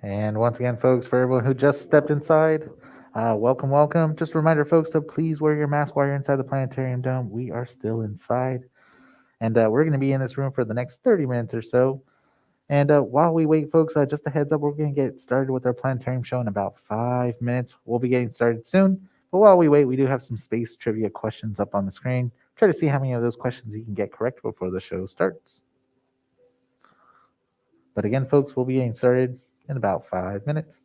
And once again, folks, for everyone who just stepped inside, welcome, welcome. Just a reminder, folks, to please wear your mask while you're inside the planetarium dome. We are still inside, and we're going to be in this room for the next 30 minutes or so. And while we wait, folks, just a heads up, we're going to get started with our planetarium show in about 5 minutes. We'll be getting started soon. But while we wait, we do have some space trivia questions up on the screen. Try to see how many of those questions you can get correct before the show starts. But again, folks, we'll be getting started in about 5 minutes.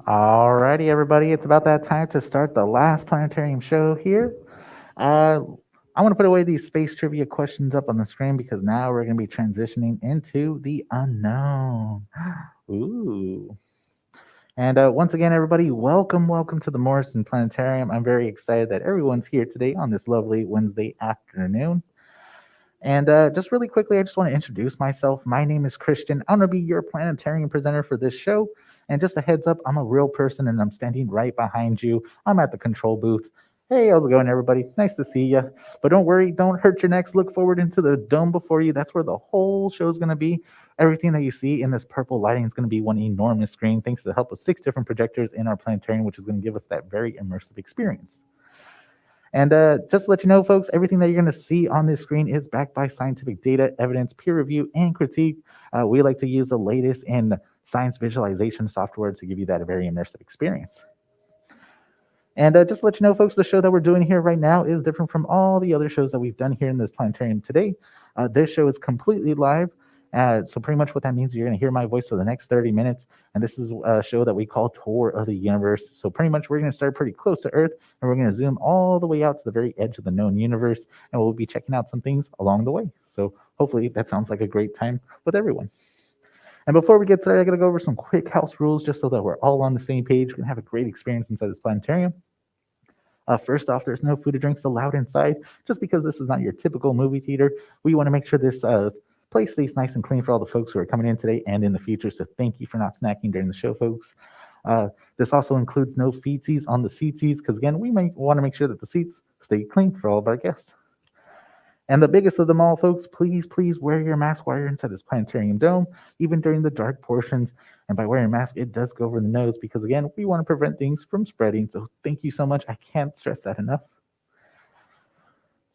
Alrighty, everybody, it's about that time to start the last planetarium show here. Uh, I want to put away these space trivia questions up on the screen because now we're going to be transitioning into the unknown. Ooh. And once again, everybody, welcome to the Morrison Planetarium. I'm very excited that everyone's here today on this lovely Wednesday afternoon. And just really quickly, I just want to introduce myself. My name is Christian. I'm going to be your planetarium presenter for this show. And just a heads up, I'm a real person and I'm standing right behind you. I'm at the control booth. Hey, how's it going, everybody? Nice to see you. But don't worry, don't hurt your necks. Look forward into the dome before you. That's where the whole show is going to be. Everything that you see in this purple lighting is going to be one enormous screen, thanks to the help of 6 different projectors in our planetarium, which is going to give us that very immersive experience. And just to let you know, folks, everything that you're going to see on this screen is backed by scientific data, evidence, peer review, and critique. We like to use the latest in science visualization software to give you that very immersive experience. And just to let you know, folks, the show that we're doing here right now is different from all the other shows that we've done here in this planetarium today. This show is completely live. So pretty much what that means, you're going to hear my voice for the next 30 minutes. And this is a show that we call Tour of the Universe. So pretty much we're going to start pretty close to Earth, and we're going to zoom all the way out to the very edge of the known universe. And we'll be checking out some things along the way. So hopefully that sounds like a great time with everyone. And before we get started, I got to go over some quick house rules just so that we're all on the same page. We're going to have a great experience inside this planetarium. First off, there's no food or drinks allowed inside, just because this is not your typical movie theater. We want to make sure this place stays nice and clean for all the folks who are coming in today and in the future. So thank you for not snacking during the show, folks. This also includes no feetsies on the seatsies, because again, we might want to make sure that the seats stay clean for all of our guests. And the biggest of them all, folks, please wear your mask while you're inside this planetarium dome, even during the dark portions. And by wearing a mask, it does go over the nose because, again, we want to prevent things from spreading. So thank you so much. I can't stress that enough.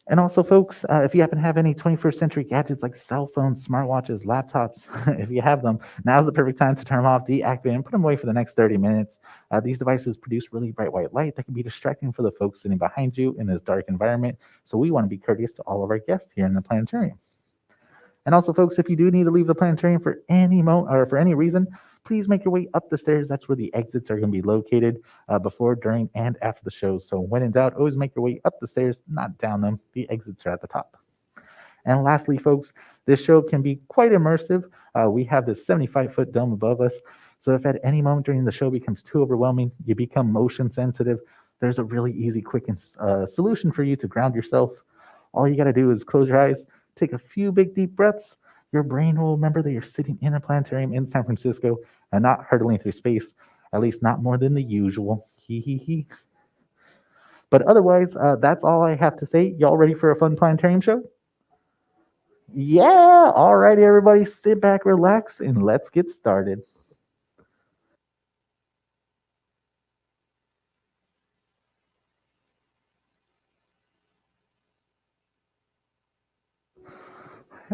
And also, folks, if you happen to have any 21st century gadgets like cell phones, smartwatches, laptops, if you have them, now's the perfect time to turn them off, deactivate, and put them away for the next 30 minutes. These devices produce really bright white light that can be distracting for the folks sitting behind you in this dark environment. So we want to be courteous to all of our guests here in the planetarium. And also, folks, if you do need to leave the planetarium for any or for any reason, please make your way up the stairs. That's where the exits are going to be located before, during, and after the show. So when in doubt, always make your way up the stairs, not down them. The exits are at the top. And lastly, folks, this show can be quite immersive. We have this 75-foot dome above us. So if at any moment during the show becomes too overwhelming, you become motion sensitive, there's a really easy, quick solution for you to ground yourself. All you got to do is close your eyes, take a few big, deep breaths. Your brain will remember that you're sitting in a planetarium in San Francisco and not hurtling through space, at least not more than the usual. Hee hee hee. But otherwise, that's all I have to say. Y'all ready for a fun planetarium show? Yeah! All righty, everybody, sit back, relax, and let's get started.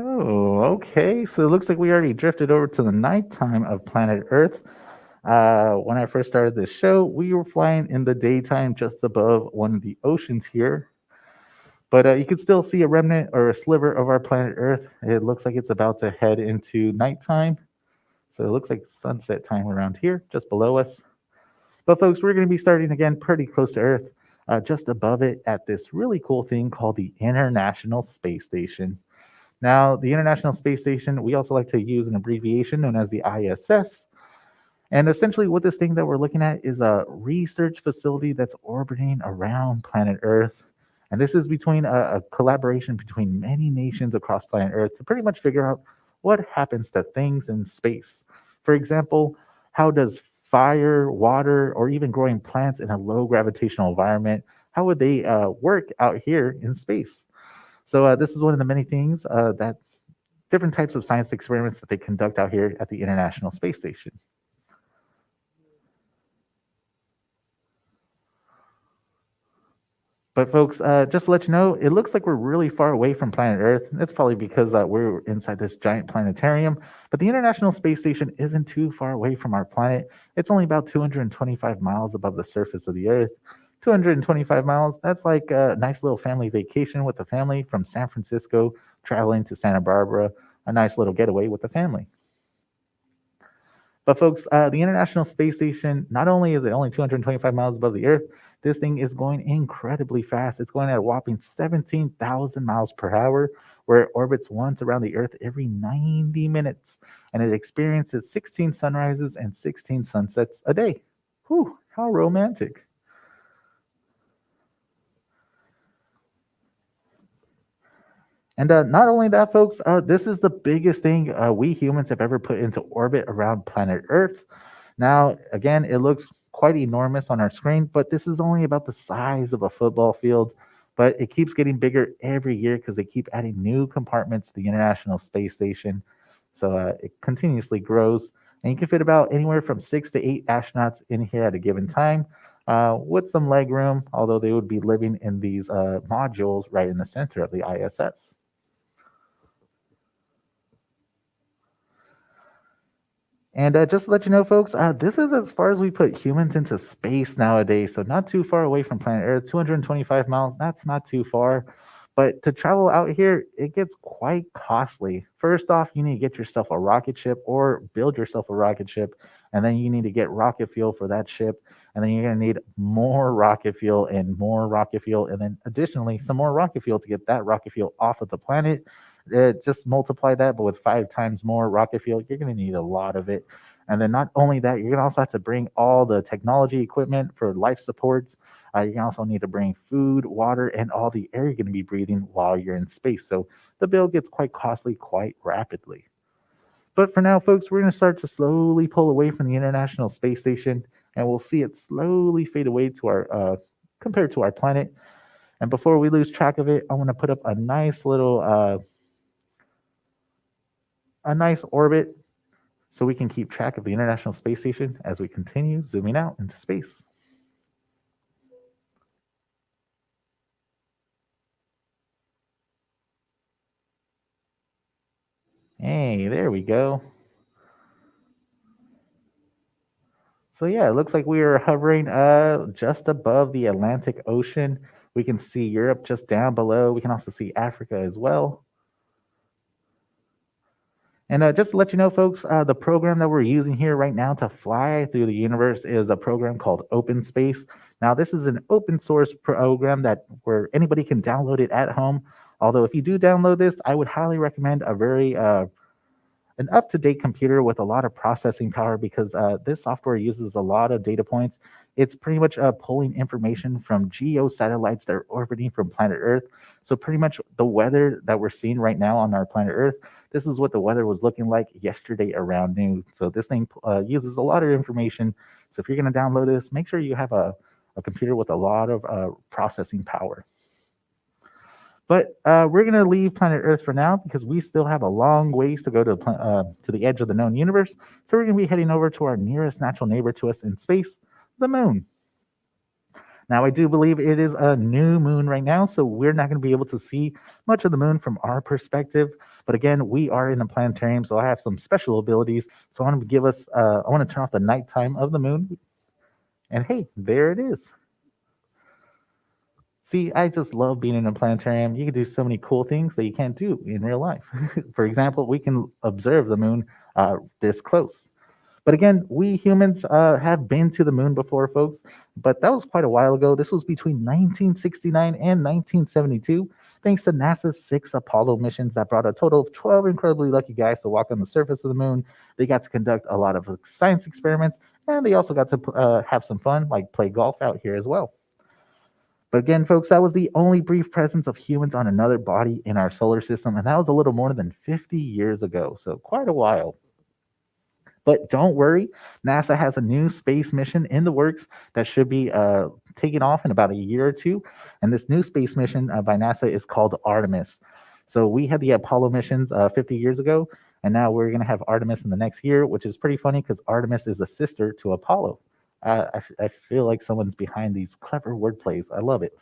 Oh, okay. So it looks like we already drifted over to the nighttime of planet Earth. When I first started this show, we were flying in the daytime just above one of the oceans here. But you can still see a remnant or a sliver of our planet Earth. It looks like it's about to head into nighttime. So it looks like sunset time around here, just below us. But folks, we're going to be starting again pretty close to Earth, just above it at this really cool thing called the International Space Station. Now, the International Space Station, we also like to use an abbreviation known as the ISS. And essentially, what this thing that we're looking at is a research facility that's orbiting around planet Earth. And this is between a collaboration between many nations across planet Earth to pretty much figure out what happens to things in space. For example, how does fire, water, or even growing plants in a low gravitational environment, how would they work out here in space? So this is one of the many things that different types of science experiments that they conduct out here at the International Space Station. But folks, just to let you know, it looks like we're really far away from planet Earth. That's probably because we're inside this giant planetarium. But the International Space Station isn't too far away from our planet. It's only about 225 miles above the surface of the Earth. 225 miles, that's like a nice little family vacation with the family from San Francisco traveling to Santa Barbara, a nice little getaway with the family. But folks, the International Space Station, not only is it only 225 miles above the Earth, this thing is going incredibly fast. It's going at a whopping 17,000 miles per hour, where it orbits once around the Earth every 90 minutes, and it experiences 16 sunrises and 16 sunsets a day. Whew, how romantic. And not only that, folks, this is the biggest thing we humans have ever put into orbit around planet Earth. Now, again, it looks quite enormous on our screen, but this is only about the size of a football field. But it keeps getting bigger every year because they keep adding new compartments to the International Space Station. So it continuously grows. And you can fit about anywhere from 6 to 8 astronauts in here at a given time with some leg room, although they would be living in these modules right in the center of the ISS. And just to let you know, folks, this is as far as we put humans into space nowadays. So not too far away from planet Earth, 225 miles. That's not too far. But to travel out here, it gets quite costly. First off, you need to get yourself a rocket ship or build yourself a rocket ship. And then you need to get rocket fuel for that ship. And then you're going to need more rocket fuel and more rocket fuel. And then additionally, some more rocket fuel to get that rocket fuel off of the planet. Just multiply that, but with 5 times more rocket fuel, you're going to need a lot of it. And then not only that, you're going to also have to bring all the technology equipment for life supports. You're going to also need to bring food, water, and all the air you're going to be breathing while you're in space. So the bill gets quite costly quite rapidly. But for now, folks, we're going to start to slowly pull away from the International Space Station, and we'll see it slowly fade away to our compared to our planet. And before we lose track of it, I want to put up a nice little a nice orbit so we can keep track of the International Space Station as we continue zooming out into space. Hey, there we go. So yeah, it looks like we are hovering just above the Atlantic Ocean. We can see Europe just down below. We can also see Africa as well. And just to let you know, folks, the program that we're using here right now to fly through the universe is a program called OpenSpace. Now, this is an open source program that where anybody can download it at home. Although, if you do download this, I would highly recommend a very an up-to-date computer with a lot of processing power because this software uses a lot of data points. It's pretty much pulling information from geo satellites that are orbiting from planet Earth. So pretty much the weather that we're seeing right now on our planet Earth, this is what the weather was looking like yesterday around noon. So this thing uses a lot of information. So if you're going to download this, make sure you have a computer with a lot of processing power. But we're going to leave planet Earth for now because we still have a long ways to go to the edge of the known universe. So we're going to be heading over to our nearest natural neighbor to us in space, the moon. Now, I do believe it is a new moon right now, so we're not going to be able to see much of the moon from our perspective. But again, we are in a planetarium, so I have some special abilities. So I want to I want to turn off the nighttime of the moon. And hey, there it is. See, I just love being in a planetarium. You can do so many cool things that you can't do in real life. For example, we can observe the moon this close. But again, we humans have been to the moon before, folks, but that was quite a while ago. This was between 1969 and 1972, thanks to NASA's 6 Apollo missions that brought a total of 12 incredibly lucky guys to walk on the surface of the moon. They got to conduct a lot of science experiments, and they also got to have some fun, like play golf out here as well. But again, folks, that was the only brief presence of humans on another body in our solar system, and that was a little more than 50 years ago, so quite a while. But don't worry, NASA has a new space mission in the works that should be taking off in about a year or two. And this new space mission by NASA is called Artemis. So we had the Apollo missions 50 years ago, and now we're going to have Artemis in the next year, which is pretty funny because Artemis is a sister to Apollo. I feel like someone's behind these clever word plays. I love it.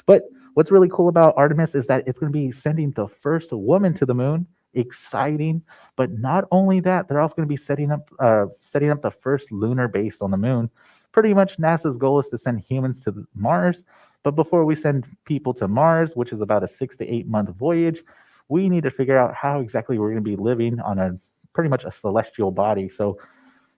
But what's really cool about Artemis is that it's going to be sending the first woman to the moon. Exciting. But not only that, they're also going to be setting up the first lunar base on the moon. Pretty much NASA's goal is to send humans to Mars. But before we send people to Mars, which is about a 6 to 8 month voyage, we need to figure out how exactly we're going to be living on a pretty much a celestial body. So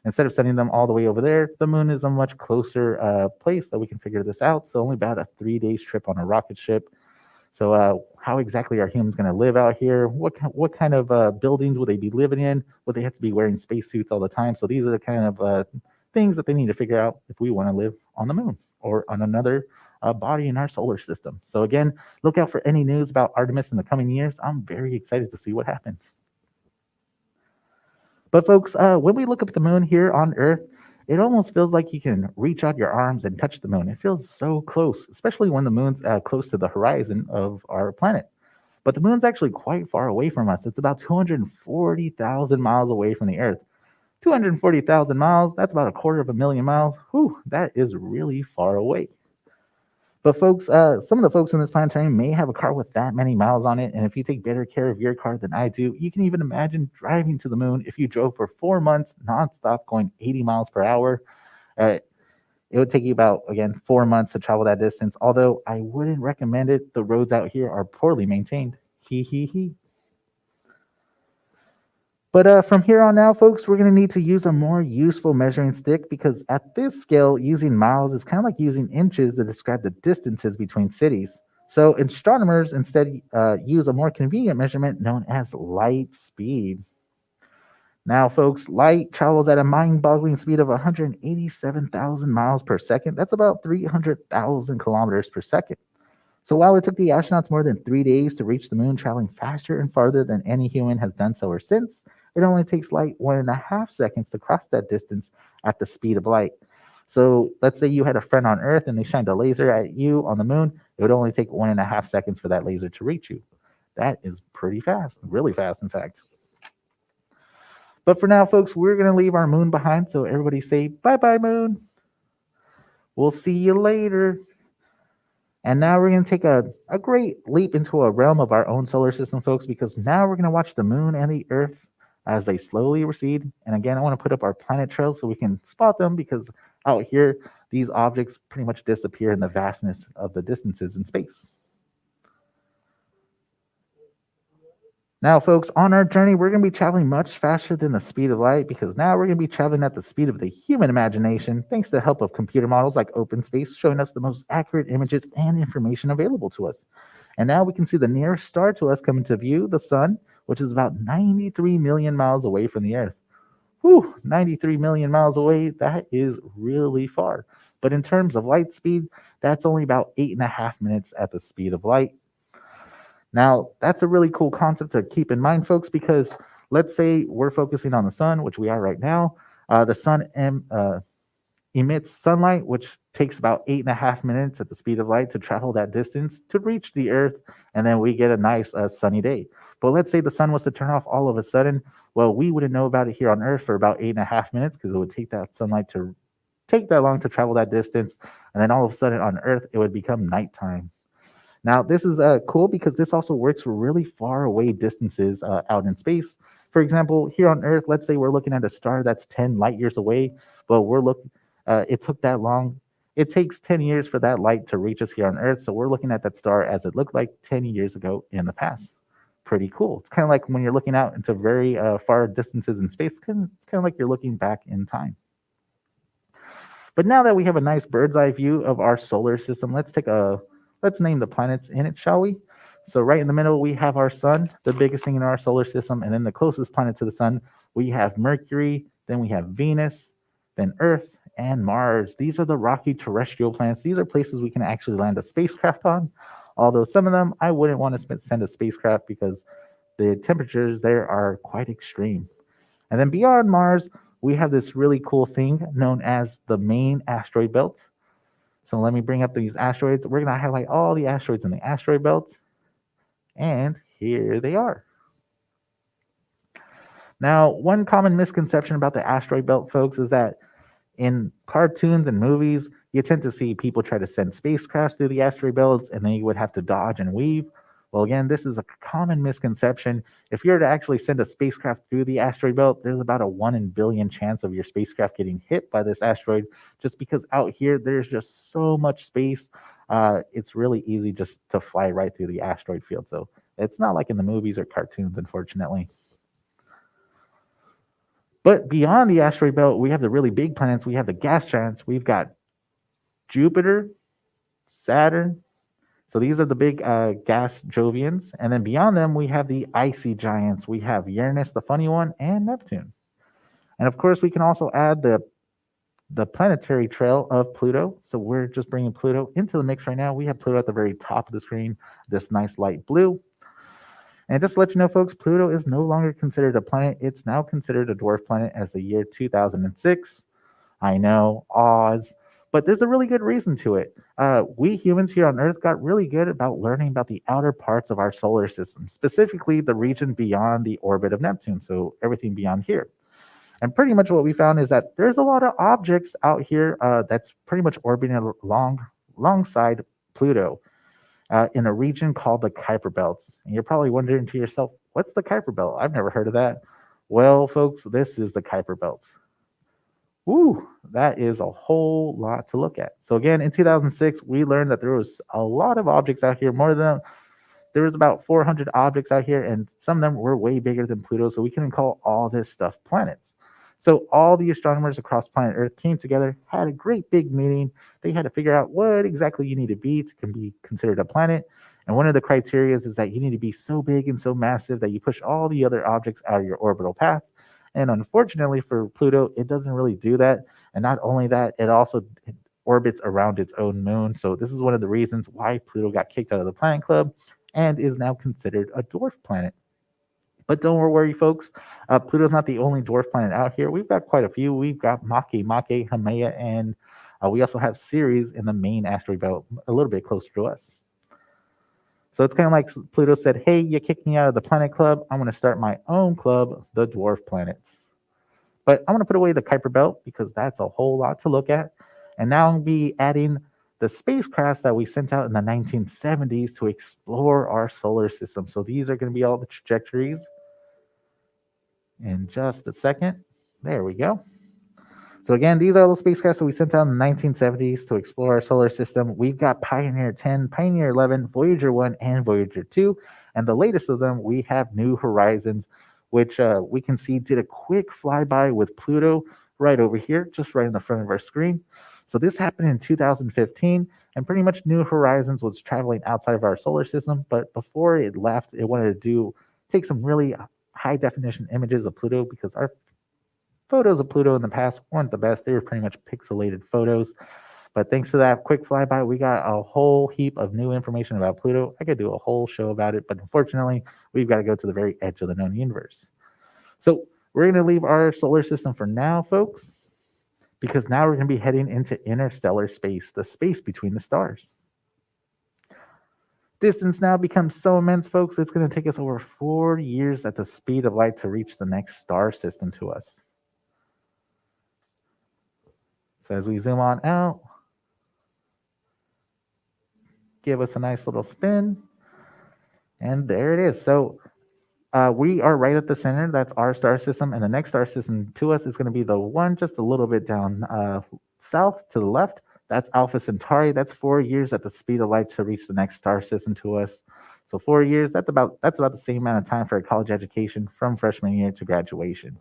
Instead of sending them all the way over there, the moon is a much closer place that we can figure this out. So only about a 3 days trip on a rocket ship. So, how exactly are humans going to live out here? What kind of buildings will they be living in? Will they have to be wearing spacesuits all the time? So these are the kind of things that they need to figure out if we want to live on the moon or on another body in our solar system. So again, look out for any news about Artemis in the coming years. I'm very excited to see what happens. But folks, when we look up at the moon here on Earth, it almost feels like you can reach out your arms and touch the moon. It feels so close, especially when the moon's close to the horizon of our planet. But the moon's actually quite far away from us. It's about 240,000 miles away from the Earth. 240,000 miles, that's about a quarter of a million miles. Whew, that is really far away. But folks, some of the folks in this planetarium may have a car with that many miles on it, and if you take better care of your car than I do, you can even imagine driving to the moon if you drove for 4 months nonstop, going 80 miles per hour. Uh, it would take you about, again, 4 months to travel that distance. Although I wouldn't recommend it. The roads out here are poorly maintained. Hee hee hee. But from here on now, folks, we're going to need to use a more useful measuring stick because at this scale, using miles is kind of like using inches to describe the distances between cities. So astronomers instead use a more convenient measurement known as light speed. Now, folks, light travels at a mind-boggling speed of 187,000 miles per second. That's about 300,000 kilometers per second. So while it took the astronauts more than 3 days to reach the moon, traveling faster and farther than any human has done so or since, it only takes light 1.5 seconds to cross that distance at the speed of light. So let's say you had a friend on Earth and they shined a laser at you on the moon, it would only take 1.5 seconds for that laser to reach you. That is pretty fast, really fast, in fact. But for now, folks, we're going to leave our moon behind. So everybody say bye-bye, moon. We'll see you later. And now we're going to take a great leap into a realm of our own solar system, folks, because now we're going to watch the moon and the Earth as they slowly recede. And again, I want to put up our planet trails so we can spot them because out here, these objects pretty much disappear in the vastness of the distances in space. Now, folks, on our journey, we're going to be traveling much faster than the speed of light because now we're going to be traveling at the speed of the human imagination, thanks to the help of computer models like OpenSpace, showing us the most accurate images and information available to us. And now we can see the nearest star to us come into view, the sun, which is about 93 million miles away from the Earth. Whew, 93 million miles away, that is really far. But in terms of light speed, that's only about 8.5 minutes at the speed of light. Now, that's a really cool concept to keep in mind, folks, because let's say we're focusing on the sun, which we are right now. The sun emits sunlight, which takes about 8.5 minutes at the speed of light to travel that distance to reach the Earth, and then we get a nice sunny day. But let's say the sun was to turn off all of a sudden. Well, we wouldn't know about it here on Earth for about 8.5 minutes because it would take that sunlight to take that long to travel that distance, and then all of a sudden on Earth it would become nighttime. Now, this is cool because this also works for really far away distances out in space. For example, here on Earth, let's say we're looking at a star that's 10 light years away, but it took that long. It takes 10 years for that light to reach us here on Earth. So we're looking at that star as it looked like 10 years ago in the past. Pretty cool. It's kind of like when you're looking out into very far distances in space, it's kind of like you're looking back in time. But now that we have a nice bird's eye view of our solar system, let's name the planets in it, shall we? So right in the middle, we have our sun, the biggest thing in our solar system, and then the closest planet to the sun, we have Mercury, then we have Venus, then Earth, and Mars. These are the rocky terrestrial planets. These are places we can actually land a spacecraft on, although some of them I wouldn't want to send a spacecraft because the temperatures there are quite extreme. And then beyond Mars, we have this really cool thing known as the main asteroid belt. So let me bring up these asteroids. We're going to highlight all the asteroids in the asteroid belt. And here they are. Now, one common misconception about the asteroid belt, folks, is that in cartoons and movies, you tend to see people try to send spacecrafts through the asteroid belts and then you would have to dodge and weave. Well, again, this is a common misconception. If you were to actually send a spacecraft through the asteroid belt, there's about a 1 in a billion chance of your spacecraft getting hit by this asteroid, just because out here there's just so much space. It's really easy just to fly right through the asteroid field. So it's not like in the movies or cartoons, unfortunately. But beyond the asteroid belt, we have the really big planets. We have the gas giants. We've got Jupiter, Saturn. So these are the big gas Jovians. And then beyond them, we have the icy giants. We have Uranus, the funny one, and Neptune. And of course, we can also add the planetary trail of Pluto. So we're just bringing Pluto into the mix right now. We have Pluto at the very top of the screen, this nice light blue. And just to let you know, folks, Pluto is no longer considered a planet. It's now considered a dwarf planet as the year 2006. I know, Oz, but there's a really good reason to it. We humans here on Earth got really good about learning about the outer parts of our solar system, specifically the region beyond the orbit of Neptune, so everything beyond here. And pretty much what we found is that there's a lot of objects out here that's pretty much orbiting alongside Pluto in a region called the Kuiper Belts. And you're probably wondering to yourself, what's the Kuiper Belt? I've never heard of that. Well, folks, this is the Kuiper Belt. Woo, that is a whole lot to look at. So again, in 2006, we learned that there was a lot of objects out here, there was about 400 objects out here, and some of them were way bigger than Pluto, so we couldn't call all this stuff planets. So all the astronomers across planet Earth came together, had a great big meeting. They had to figure out what exactly you need to be to be considered a planet. And one of the criteria is that you need to be so big and so massive that you push all the other objects out of your orbital path. And unfortunately for Pluto, it doesn't really do that. And not only that, it also orbits around its own moon. So this is one of the reasons why Pluto got kicked out of the Planet Club and is now considered a dwarf planet. But don't worry, folks. Pluto's not the only dwarf planet out here. We've got quite a few. We've got Mach, Haumea, and we also have Ceres in the main asteroid belt, a little bit closer to us. So it's kind of like Pluto said, hey, you kicked me out of the planet club. I'm going to start my own club, the dwarf planets. But I'm going to put away the Kuiper Belt because that's a whole lot to look at. And now I'll be adding the spacecrafts that we sent out in the 1970s to explore our solar system. So these are going to be all the trajectories. In just a second. There we go. So again, these are all the spacecraft that we sent out in the 1970s to explore our solar system. We've got Pioneer 10, Pioneer 11, Voyager 1, and Voyager 2. And the latest of them, we have New Horizons, which we can see did a quick flyby with Pluto right over here, just right in the front of our screen. So this happened in 2015, and pretty much New Horizons was traveling outside of our solar system. But before it left, it wanted to take some really high definition images of Pluto because our photos of Pluto in the past weren't the best. They were pretty much pixelated photos. But thanks to that quick flyby, we got a whole heap of new information about Pluto. I could do a whole show about it, but unfortunately, we've got to go to the very edge of the known universe. So we're going to leave our solar system for now, folks, because now we're going to be heading into interstellar space, the space between the stars. Distance now becomes so immense, folks, it's going to take us over 4 years at the speed of light to reach the next star system to us. So as we zoom on out, give us a nice little spin, and there it is. So we are right at the center. That's our star system, and the next star system to us is going to be the one just a little bit down south to the left. That's Alpha Centauri. That's 4 years at the speed of light to reach the next star system to us. So 4 years, that's about the same amount of time for a college education from freshman year to graduation.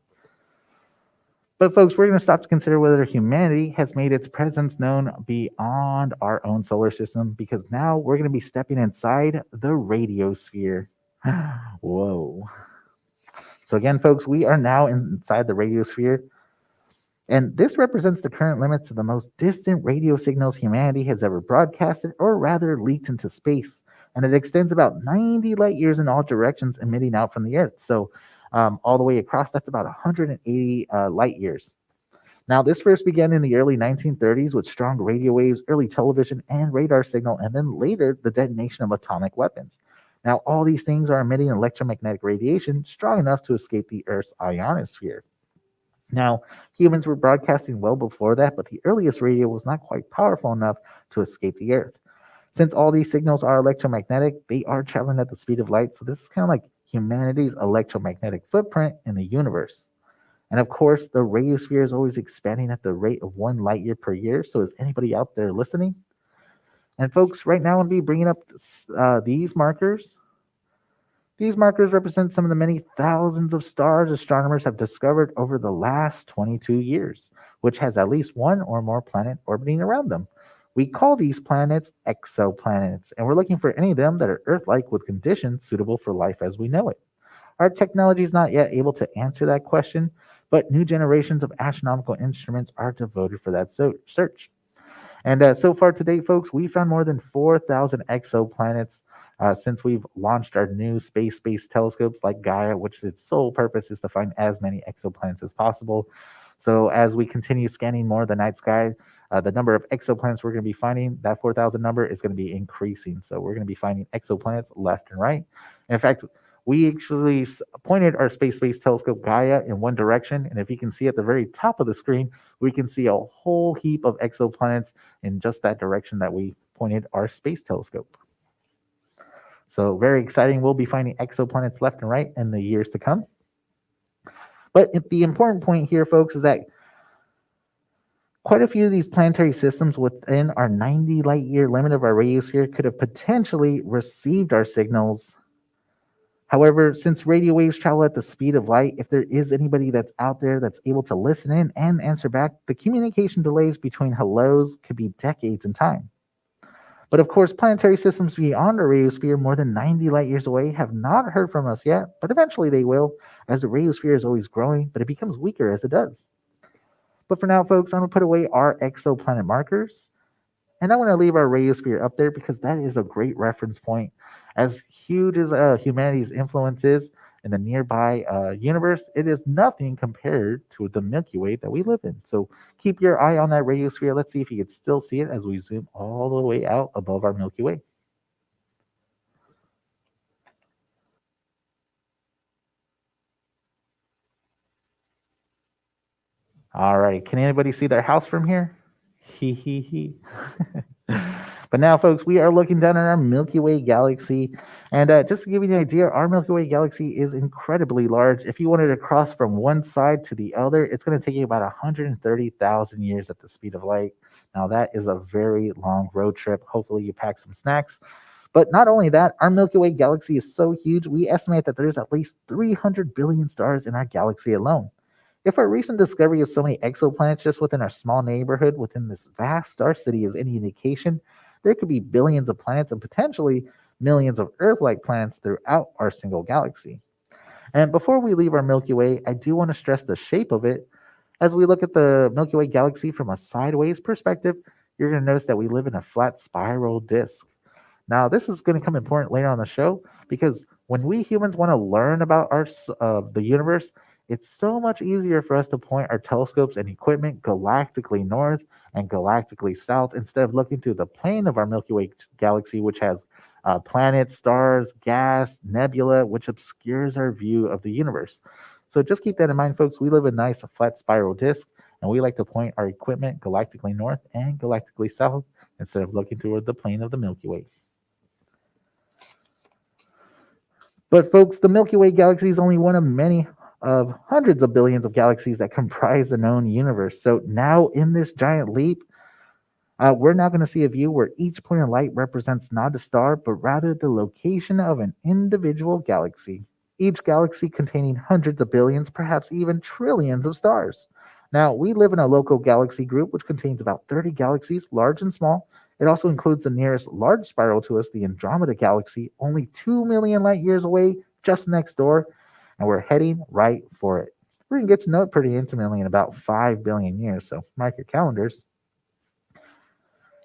But folks, we're going to stop to consider whether humanity has made its presence known beyond our own solar system, because now we're going to be stepping inside the radiosphere. Whoa. So again, folks, we are now inside the radiosphere. And this represents the current limits of the most distant radio signals humanity has ever broadcasted, or rather leaked into space. And it extends about 90 light years in all directions, emitting out from the Earth. So all the way across, that's about 180 light years. Now, this first began in the early 1930s with strong radio waves, early television, and radar signal, and then later the detonation of atomic weapons. Now, all these things are emitting electromagnetic radiation strong enough to escape the Earth's ionosphere. Now, humans were broadcasting well before that, but the earliest radio was not quite powerful enough to escape the Earth. Since all these signals are electromagnetic, they are traveling at the speed of light, so this is kind of like humanity's electromagnetic footprint in the universe. And of course, the radiosphere is always expanding at the rate of 1 light year per year, so is anybody out there listening? And folks, right now I'm going to be bringing up these markers These markers represent some of the many thousands of stars astronomers have discovered over the last 22 years, which has at least one or more planet orbiting around them. We call these planets exoplanets, and we're looking for any of them that are Earth like with conditions suitable for life as we know it. Our technology is not yet able to answer that question, but new generations of astronomical instruments are devoted for that search. And so far to date, folks, we found more than 4,000 exoplanets since we've launched our new space-based telescopes like Gaia, which its sole purpose is to find as many exoplanets as possible. So as we continue scanning more of the night sky, the number of exoplanets we're going to be finding, that 4,000 number is going to be increasing. So we're going to be finding exoplanets left and right. In fact, we actually pointed our space-based telescope Gaia in one direction, and if you can see at the very top of the screen, we can see a whole heap of exoplanets in just that direction that we pointed our space telescope. So very exciting. We'll be finding exoplanets left and right in the years to come. But the important point here, folks, is that quite a few of these planetary systems within our 90 light year limit of our radiosphere could have potentially received our signals. However, since radio waves travel at the speed of light, if there is anybody that's out there that's able to listen in and answer back, the communication delays between hellos could be decades in time. But of course, planetary systems beyond our radiosphere, more than 90 light years away, have not heard from us yet, but eventually they will, as the radiosphere is always growing, but it becomes weaker as it does. But for now, folks, I'm going to put away our exoplanet markers, and I want to leave our radiosphere up there because that is a great reference point. As huge as humanity's influence is in the nearby universe, it is nothing compared to the Milky Way that we live in. So keep your eye on that radiosphere. Let's see if you can still see it as we zoom all the way out above our Milky Way. All right, can anybody see their house from here? He he he. But now, folks, we are looking down at our Milky Way galaxy. And just to give you an idea, our Milky Way galaxy is incredibly large. If you wanted to cross from one side to the other, it's going to take you about 130,000 years at the speed of light. Now, that is a very long road trip. Hopefully, you pack some snacks. But not only that, our Milky Way galaxy is so huge, we estimate that there's at least 300 billion stars in our galaxy alone. If our recent discovery of so many exoplanets just within our small neighborhood within this vast star city is any indication, there could be billions of planets and potentially millions of Earth like planets throughout our single galaxy. And before we leave our Milky Way, I do want to stress the shape of it. As we look at the Milky Way galaxy from a sideways perspective, you're going to notice that we live in a flat spiral disk. Now, this is going to come important later on the show because when we humans want to learn about the universe, it's so much easier for us to point our telescopes and equipment galactically north and galactically south instead of looking through the plane of our Milky Way galaxy, which has planets, stars, gas, nebula, which obscures our view of the universe. So just keep that in mind, folks. We live in a nice flat spiral disk, and we like to point our equipment galactically north and galactically south instead of looking toward the plane of the Milky Way. But folks, the Milky Way galaxy is only one of many of hundreds of billions of galaxies that comprise the known universe. So now in this giant leap, we're now going to see a view where each point of light represents not a star, but rather the location of an individual galaxy. Each galaxy containing hundreds of billions, perhaps even trillions of stars. Now, we live in a local galaxy group which contains about 30 galaxies, large and small. It also includes the nearest large spiral to us, the Andromeda Galaxy, only 2 million light years away, just next door, and we're heading right for it. We're going to get to know it pretty intimately in about 5 billion years, so mark your calendars.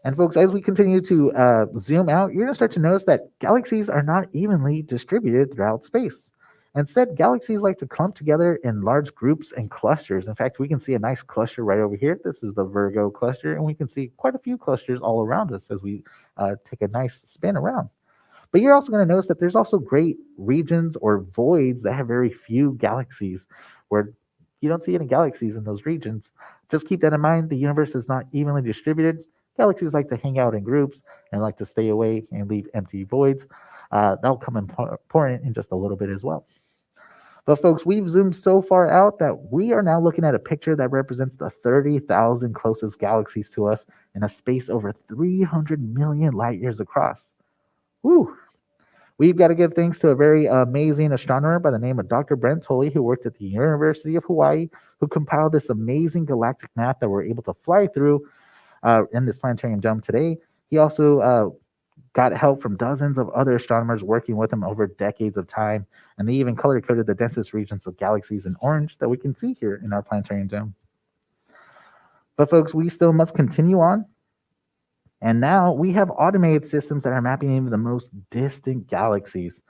And folks, as we continue to zoom out, you're going to start to notice that galaxies are not evenly distributed throughout space. Instead, galaxies like to clump together in large groups and clusters. In fact, we can see a nice cluster right over here. This is the Virgo cluster, and we can see quite a few clusters all around us as we take a nice spin around. But you're also going to notice that there's also great regions or voids that have very few galaxies, where you don't see any galaxies in those regions. Just keep that in mind. The universe is not evenly distributed. Galaxies like to hang out in groups and like to stay away and leave empty voids. That'll come important in just a little bit as well. But folks, we've zoomed so far out that we are now looking at a picture that represents the 30,000 closest galaxies to us in a space over 300 million light years across. Whew. We've got to give thanks to a very amazing astronomer by the name of Dr. Brent Tolley, who worked at the University of Hawaii, who compiled this amazing galactic map that we're able to fly through in this planetarium dome today. He also got help from dozens of other astronomers working with him over decades of time, and they even color coded the densest regions of galaxies in orange that we can see here in our planetarium dome. But folks, we still must continue on. And now we have automated systems that are mapping even the most distant galaxies.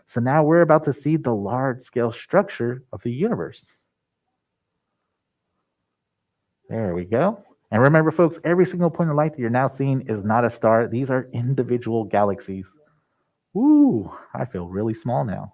So now we're about to see the large scale structure of the universe. There we go. And remember, folks, every single point of light that you're now seeing is not a star. These are individual galaxies. Ooh, I feel really small now.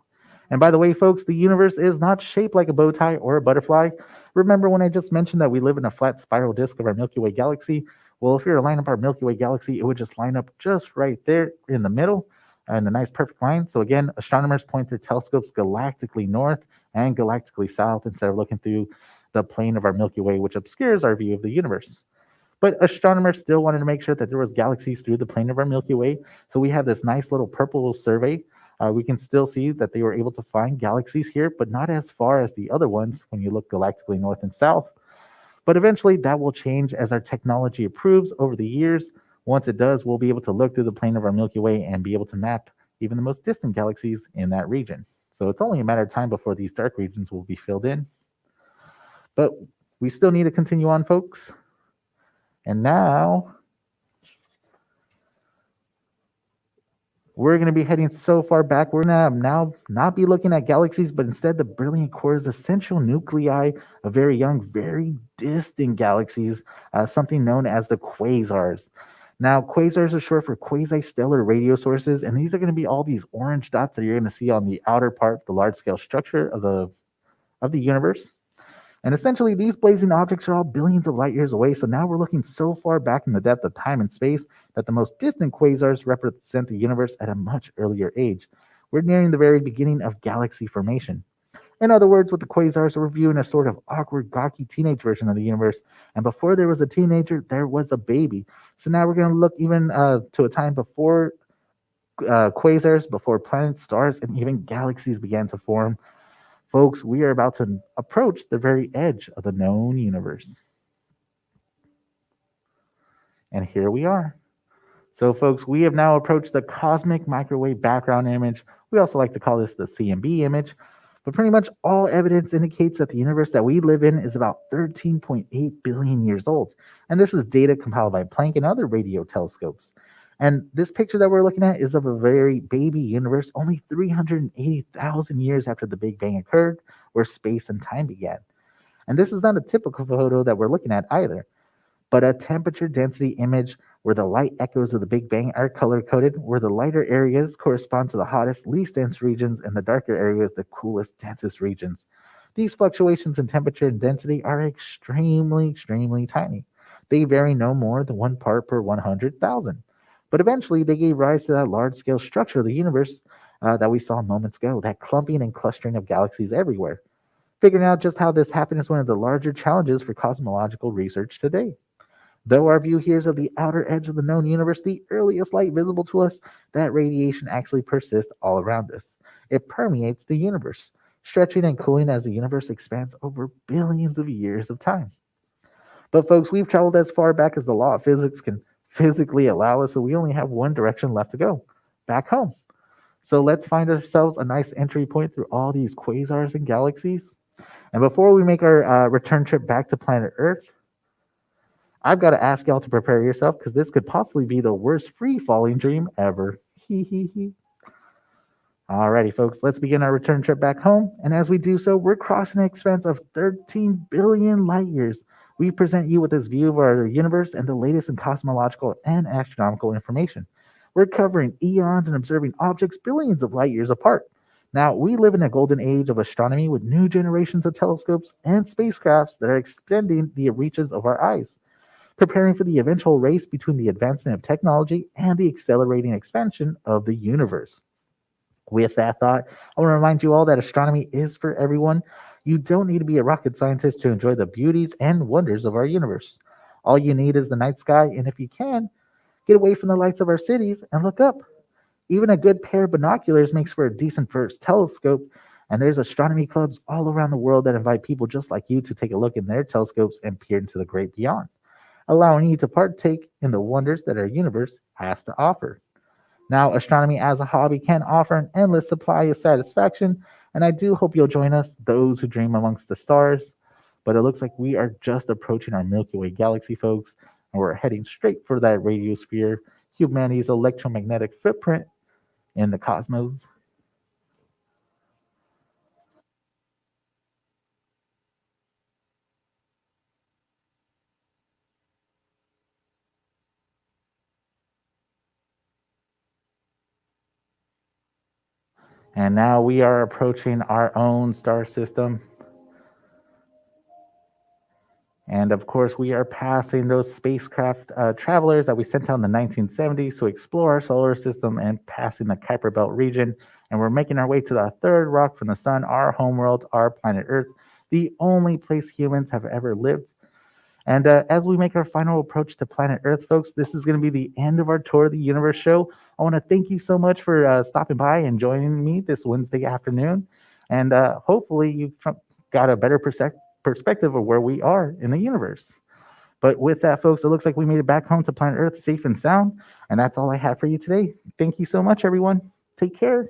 And by the way, folks, the universe is not shaped like a bow tie or a butterfly. Remember when I just mentioned that we live in a flat spiral disk of our Milky Way galaxy? Well, if you were to line up our Milky Way galaxy, it would just line up just right there in the middle in a nice perfect line. So again, astronomers point their telescopes galactically north and galactically south instead of looking through the plane of our Milky Way, which obscures our view of the universe. But astronomers still wanted to make sure that there was galaxies through the plane of our Milky Way. So we have this nice little purple survey. We can still see that they were able to find galaxies here, but not as far as the other ones when you look galactically north and south. But eventually that will change as our technology improves over the years. Once it does, we'll be able to look through the plane of our Milky Way and be able to map even the most distant galaxies in that region. So it's only a matter of time before these dark regions will be filled in. But we still need to continue on, folks. And now we're going to be heading so far back. We're going to now not be looking at galaxies, but instead the brilliant cores, essential nuclei of very young, very distant galaxies, something known as the quasars. Now, quasars are short for quasi-stellar radio sources, and these are going to be all these orange dots that you're going to see on the outer part of the large-scale structure of the universe. And essentially, these blazing objects are all billions of light years away. So now we're looking so far back in the depth of time and space that the most distant quasars represent the universe at a much earlier age. We're nearing the very beginning of galaxy formation. In other words, with the quasars, we're viewing a sort of awkward, gawky teenage version of the universe. And before there was a teenager, there was a baby. So now we're going to look even to a time before quasars, before planets, stars, and even galaxies began to form. Folks, we are about to approach the very edge of the known universe. And here we are. So, folks, we have now approached the cosmic microwave background image. We also like to call this the CMB image. But pretty much all evidence indicates that the universe that we live in is about 13.8 billion years old. And this is data compiled by Planck and other radio telescopes. And this picture that we're looking at is of a very baby universe, only 380,000 years after the Big Bang occurred, where space and time began. And this is not a typical photo that we're looking at either, but a temperature density image where the light echoes of the Big Bang are color-coded, where the lighter areas correspond to the hottest, least dense regions, and the darker areas, the coolest, densest regions. These fluctuations in temperature and density are extremely, extremely tiny. They vary no more than 1 part per 100,000. But eventually, they gave rise to that large-scale structure of the universe that we saw moments ago, that clumping and clustering of galaxies everywhere. Figuring out just how this happened is one of the larger challenges for cosmological research today. Though our view here is of the outer edge of the known universe, the earliest light visible to us, that radiation actually persists all around us. It permeates the universe, stretching and cooling as the universe expands over billions of years of time. But folks, we've traveled as far back as the law of physics can physically allow us, so we only have one direction left to go, back home. So let's find ourselves a nice entry point through all these quasars and galaxies. And before we make our return trip back to planet Earth, I've got to ask y'all to prepare yourself because this could possibly be the worst free-falling dream ever. Hee hee hee. Alrighty, folks, let's begin our return trip back home. And as we do so, we're crossing an expanse of 13 billion light years. We present you with this view of our universe and the latest in cosmological and astronomical information. We're covering eons and observing objects billions of light years apart. Now, we live in a golden age of astronomy with new generations of telescopes and spacecrafts that are extending the reaches of our eyes, preparing for the eventual race between the advancement of technology and the accelerating expansion of the universe. With that thought, I want to remind you all that astronomy is for everyone. You don't need to be a rocket scientist to enjoy the beauties and wonders of our universe. All you need is the night sky, and if you can, get away from the lights of our cities and look up. Even a good pair of binoculars makes for a decent first telescope, and there's astronomy clubs all around the world that invite people just like you to take a look in their telescopes and peer into the great beyond, allowing you to partake in the wonders that our universe has to offer. Now, astronomy as a hobby can offer an endless supply of satisfaction, and I do hope you'll join us, those who dream amongst the stars. But it looks like we are just approaching our Milky Way galaxy, folks, and we're heading straight for that radiosphere, humanity's electromagnetic footprint in the cosmos. And now we are approaching our own star system. And of course, we are passing those spacecraft travelers that we sent out in the 1970s to explore our solar system and passing the Kuiper Belt region. And we're making our way to the third rock from the sun, our homeworld, our planet Earth, the only place humans have ever lived. And as we make our final approach to planet Earth, folks, this is going to be the end of our Tour of the Universe show. I want to thank you so much for stopping by and joining me this Wednesday afternoon. And hopefully, you got a better perspective of where we are in the universe. But with that, folks, it looks like we made it back home to planet Earth safe and sound. And that's all I have for you today. Thank you so much, everyone. Take care.